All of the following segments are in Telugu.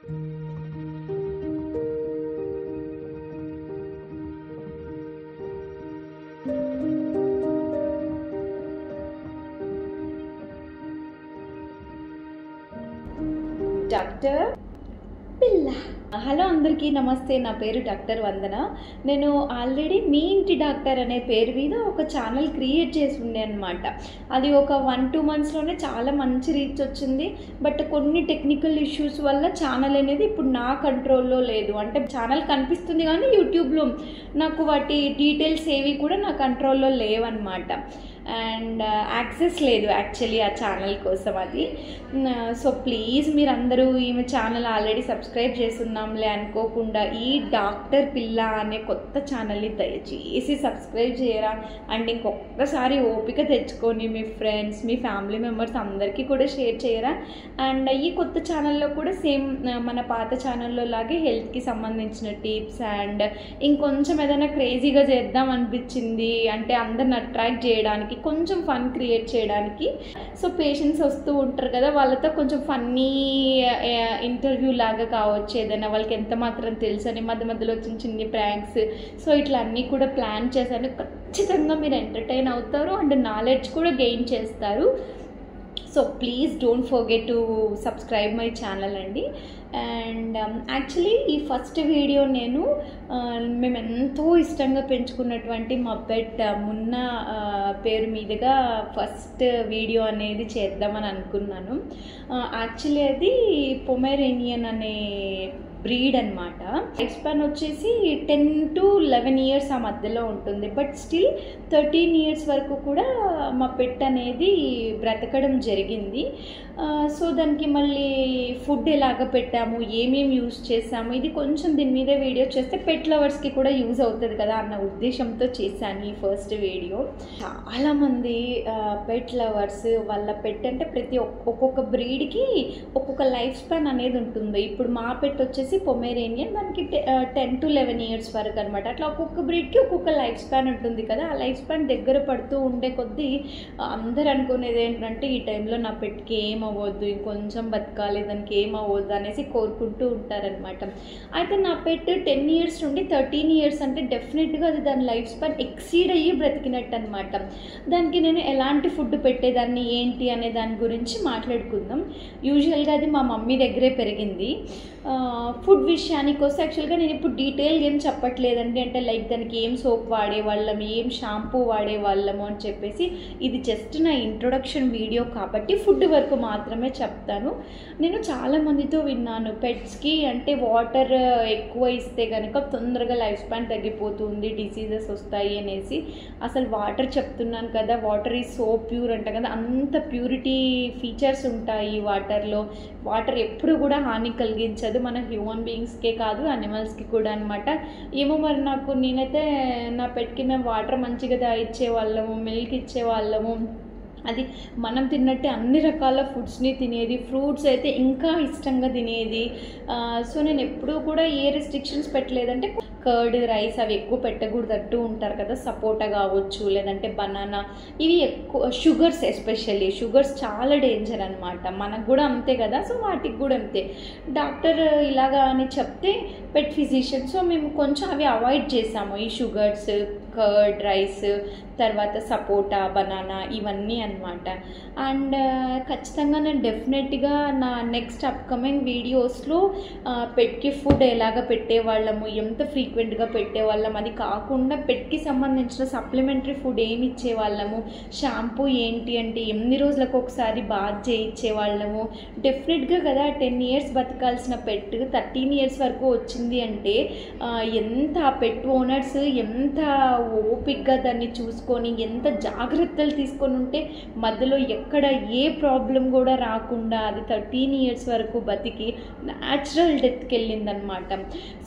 డాక్టర్ పిల్ల. హలో అందరికీ నమస్తే. నా పేరు డాక్టర్ వందన. నేను ఆల్రెడీ మీ ఇంటి డాక్టర్ అనే పేరు మీద ఒక ఛానల్ క్రియేట్ చేసి ఉండే అనమాట. అది ఒక 1-2 మంత్స్లోనే చాలా మంచి రీచ్ వచ్చింది. బట్ కొన్ని టెక్నికల్ ఇష్యూస్ వల్ల ఛానల్ అనేది ఇప్పుడు నా కంట్రోల్లో లేదు. అంటే ఛానల్ కనిపిస్తుంది కానీ యూట్యూబ్లో నాకు వాటి డీటెయిల్స్ ఏవి కూడా నా కంట్రోల్లో లేవన్నమాట. అండ్ యాక్సెస్ లేదు యాక్చువల్లీ ఆ ఛానల్ కోసం. అది సో ప్లీజ్ మీరందరూ ఈమె ఛానల్ ఆల్రెడీ సబ్స్క్రైబ్ చేస్తున్నాంలే అనుకోకుండా ఈ డాక్టర్ పిల్ల అనే కొత్త ఛానల్ని దయచేసి సబ్స్క్రైబ్ చేయరా. అండ్ ఇంకొకసారి ఓపిక తెచ్చుకొని మీ ఫ్రెండ్స్, మీ ఫ్యామిలీ మెంబర్స్ అందరికీ కూడా షేర్ చేయరా. అండ్ ఈ కొత్త ఛానల్లో కూడా సేమ్ మన పాత ఛానల్లో లాగే హెల్త్కి సంబంధించిన టిప్స్ అండ్ ఇంకొంచెం ఏదైనా క్రేజీగా చేద్దాం అనిపించింది అంటే అందరిని అట్రాక్ట్ చేయడానికి, కొంచెం ఫన్ క్రియేట్ చేయడానికి. సో పేషెంట్స్ వస్తూ ఉంటారు కదా, వాళ్ళతో కొంచెం ఫన్నీ ఇంటర్వ్యూ లాగా కావచ్చు, ఏదైనా వాళ్ళకి ఎంత మాత్రం తెలుసు అని మధ్య మధ్యలో చిన్న చిన్న ప్రాంక్స్. సో ఇట్లా అన్నీ కూడా ప్లాన్ చేశాను. ఖచ్చితంగా మీరు ఎంటర్టైన్ అవుతారు అండ్ నాలెడ్జ్ కూడా గెయిన్ చేస్తారు. So please don't forget to subscribe my channel అండి. అండ్ యాక్చువల్లీ ఈ ఫస్ట్ వీడియో నేను మేము ఎంతో ఇష్టంగా పెంచుకున్నటువంటి మా పెట్ మున్న పేరు మీదుగా ఫస్ట్ వీడియో అనేది చేద్దామని అనుకున్నాను. యాక్చువల్లీ అది పొమెరేనియన్ అనే బ్రీడ్ అనమాట. లైఫ్ స్పాన్ వచ్చేసి 10 to 11 years ఆ మధ్యలో ఉంటుంది. బట్ స్టిల్ 13 years వరకు కూడా మా పెట్ అనేది బ్రతకడం జరిగింది. సో దానికి మళ్ళీ ఫుడ్ ఎలాగ పెట్టాము, ఏమేమి యూజ్ చేసాము, ఇది కొంచెం దీని మీద వీడియో చేస్తే పెట్ లవర్స్కి కూడా యూజ్ అవుతుంది కదా అన్న ఉద్దేశంతో చేశాను ఈ ఫస్ట్ వీడియో. చాలామంది పెట్ లవర్స్ వాళ్ళ పెట్ అంటే ప్రతి ఒక్కొక్క బ్రీడ్కి ఒక్కొక్క లైఫ్ స్పాన్ అనేది ఉంటుంది. ఇప్పుడు మా పెట్ వచ్చేసి పొమెరేనియన్, దానికి 10 to 11 years వరకు అనమాట. అట్లా ఒక్కొక్క బ్రీడ్కి ఒక్కొక్క లైఫ్ స్పాన్ ఉంటుంది కదా. ఆ లైఫ్ స్పాన్ దగ్గర పడుతూ ఉండే కొద్దీ అందరు అనుకునేది ఏంటంటే ఈ టైంలో నా పెట్కి ఏమవ్వద్దు, ఇంకొంచెం బతకాలి, దానికి ఏమవ్వద్దు అనేసి కోరుకుంటూ ఉంటారనమాట. అయితే నా పెట్ 10 years నుండి 13 years అంటే డెఫినెట్గా అది దాని లైఫ్ స్పాన్ ఎక్సీడ్ అయ్యి బ్రతికినట్టు అనమాట. దానికి నేను ఎలాంటి ఫుడ్ పెట్టేదాన్ని ఏంటి అనే దాని గురించి మాట్లాడుకుందాం. యూజువల్గా అది మా మమ్మీ దగ్గరే పెరిగింది. ఫుడ్ విషయానికి వస్తే యాక్చువల్గా నేను ఇప్పుడు డీటెయిల్గా ఏం చెప్పట్లేదండి. అంటే లైక్ దానికి ఏం సోప్ వాడేవాళ్ళము, ఏం షాంపూ వాడేవాళ్ళము అని చెప్పేసి ఇది జస్ట్ నా ఇంట్రొడక్షన్ వీడియో కాబట్టి ఫుడ్ వరకు మాత్రమే చెప్తాను. నేను చాలామందితో విన్నాను పెట్స్కి అంటే వాటర్ ఎక్కువ ఇస్తే కనుక తొందరగా లైఫ్ స్పాన్ తగ్గిపోతుంది, డిసీజెస్ వస్తాయి అనేసి. అసలు వాటర్ చెప్తున్నాను కదా, వాటర్ ఈజ్ సో ప్యూర్ అంట కదా, అంత ప్యూరిటీ ఫీచర్స్ ఉంటాయి వాటర్లో. వాటర్ ఎప్పుడు కూడా హాని కలిగించదు, మన హ్యూమన్ బీయింగ్స్కే కాదు అనిమల్స్కి కూడా అనమాట. ఏమో మరి నేనైతే నా పెట్కి మేము వాటర్ మంచిగా ఇచ్చేవాళ్ళము, మిల్క్ ఇచ్చేవాళ్ళము. అది మనం తిన్నట్టే అన్ని రకాల ఫుడ్స్ని తినేది, ఫ్రూట్స్ అయితే ఇంకా ఇష్టంగా తినేది. సో నేను ఎప్పుడూ కూడా ఏ రెస్ట్రిక్షన్స్ పెట్టలేదంటే కర్డ్, రైస్ అవి ఎక్కువ పెట్టకూడదు అంటూ ఉంటారు కదా, సపోటా కావచ్చు లేదంటే బనానా, ఇవి ఎక్కువ షుగర్స్, ఎస్పెషల్లీ షుగర్స్ చాలా డేంజర్ అనమాట. మనకు కూడా అంతే కదా, సో వాటికి కూడా అంతే. డాక్టర్ ఇలాగా అని చెప్తే పెట్ ఫిజిషియన్, సో మేము కొంచెం అవి అవాయిడ్ చేసాము, ఈ షుగర్స్, కర్డ్, రైస్, తర్వాత సపోటా, బనానా ఇవన్నీ అనమాట. అండ్ ఖచ్చితంగా నేను డెఫినెట్గా నా నెక్స్ట్ అప్కమింగ్ వీడియోస్లో పెట్కి ఫుడ్ ఎలాగ పెట్టేవాళ్ళము, ఎంత ఫ్రీక్వెంట్గా పెట్టేవాళ్ళం, అది కాకుండా పెట్కి సంబంధించిన సప్లిమెంటరీ ఫుడ్ ఏమి ఇచ్చేవాళ్ళము, షాంపూ ఏంటి అంటే ఎన్ని రోజులకు ఒకసారి బాత్ చేయించేవాళ్ళము. డెఫినెట్గా కదా 10 years బతకాల్సిన పెట్ 13 years వరకు వచ్చింది అంటే ఎంత పెట్ ఓనర్స్ ఎంత ఓపిక్గా దాన్ని చూసుకొని ఎంత జాగ్రత్తలు తీసుకొని ఉంటే మధ్యలో ఎక్కడ ఏ ప్రాబ్లం కూడా రాకుండా అది 13 years వరకు బతికి న్యాచురల్ డెత్కి వెళ్ళిందనమాట.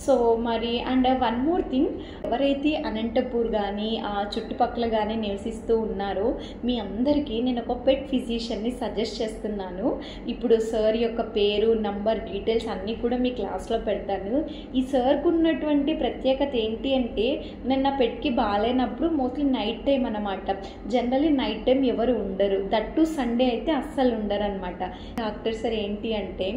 సో మరి అండ్ వన్ మోర్ థింగ్, ఎవరైతే అనంతపూర్ కానీ ఆ చుట్టుపక్కల కానీ నివసిస్తూ ఉన్నారో మీ అందరికీ నేను ఒక పెట్ ఫిజిషియన్ని సజెస్ట్ చేస్తున్నాను. ఇప్పుడు సార్ యొక్క పేరు, నంబర్, డీటెయిల్స్ అన్నీ కూడా మీ క్లాస్లో పెడతాను. ఈ సార్కు ఉన్నటువంటి ప్రత్యేకత ఏంటి అంటే నేను నా పెట్కి బాగాలేనప్పుడు మోస్ట్లీ నైట్ టైం అనమాట. జనరల్లీ నైట్ టైం ఎవరు ఉండరు, దట్ టు సండే అయితే అస్సలు ఉండరు అనమాట. డాక్టర్ సార్ ఏంటి అంటే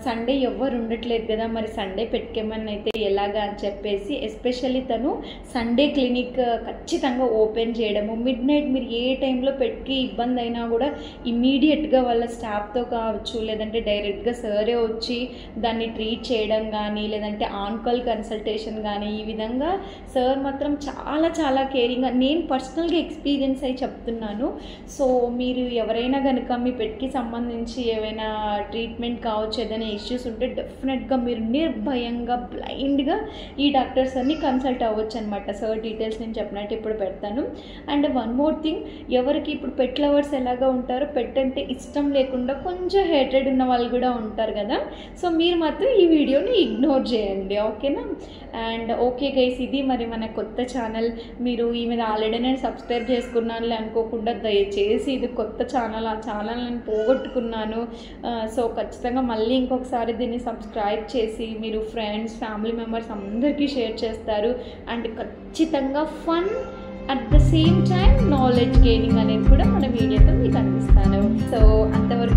సండే ఎవరు ఉండట్లేదు కదా, మరి సండే పెట్టుకోమని అయితే ఎలాగా అని చెప్పేసి ఎస్పెషల్లీ తను సండే క్లినిక్ ఖచ్చితంగా ఓపెన్ చేయడము. మిడ్ నైట్ మీరు ఏ టైంలో పెట్టుకి ఇబ్బంది అయినా కూడా ఇమీడియట్గా వాళ్ళ స్టాఫ్తో కావచ్చు, లేదంటే డైరెక్ట్గా సరే వచ్చి దాన్ని ట్రీట్ చేయడం కానీ, లేదంటే ఆన్ కాల్ కన్సల్టేషన్ కానీ, ఈ విధంగా సార్ మాత్రం చాలా చాలా కేరింగ్గా, నేను పర్సనల్గా ఎక్స్పీరియన్స్ అయి చెప్తున్నాను. సో మీరు ఎవరైనా కనుక మీ పెట్కి సంబంధించి ఏవైనా ట్రీట్మెంట్ కావచ్చు, ఏదైనా ఇష్యూస్ ఉంటే డెఫినెట్గా మీరు నిర్భయంగా బ్లైండ్గా ఈ డాక్టర్స్ అన్ని కన్సల్ట్ అవ్వచ్చు అనమాట. సార్ డీటెయిల్స్ నేను చెప్పినట్టు ఇప్పుడు పెడతాను. అండ్ వన్ మోర్ థింగ్, ఎవరికి ఇప్పుడు పెట్ లవర్స్ ఎలాగా ఉంటారో, పెట్ అంటే ఇష్టం లేకుండా కొంచెం హేటెడ్ ఉన్న వాళ్ళు కూడా ఉంటారు కదా. సో మీరు మాత్రం ఈ వీడియోని ఇగ్నోర్ చేయండి, ఓకేనా. అండ్ ఓకే గైస్, ఇది మరి మన కొత్త ఛానల్. మీరు ఈ మీద ఆల్రెడీ నేను సబ్స్క్రైబ్ చేసుకున్నాను అనుకోకుండా దయచేసి ఇది కొత్త ఛానల్, ఆ ఛానల్ నేను పోగొట్టుకున్నాను. సో ఖచ్చితంగా మళ్ళీ ఇంకొకసారి దీన్ని సబ్స్క్రైబ్ చేసి మీరు ఫ్రెండ్స్, ఫ్యామిలీ మెంబర్స్ అందరికీ షేర్ చేస్తారు. అండ్ ఖచ్చితంగా fun at the same time knowledge gaining అనేది కూడా మన వీడియోతో మీకు అందిస్తాను. సో అంతవరకు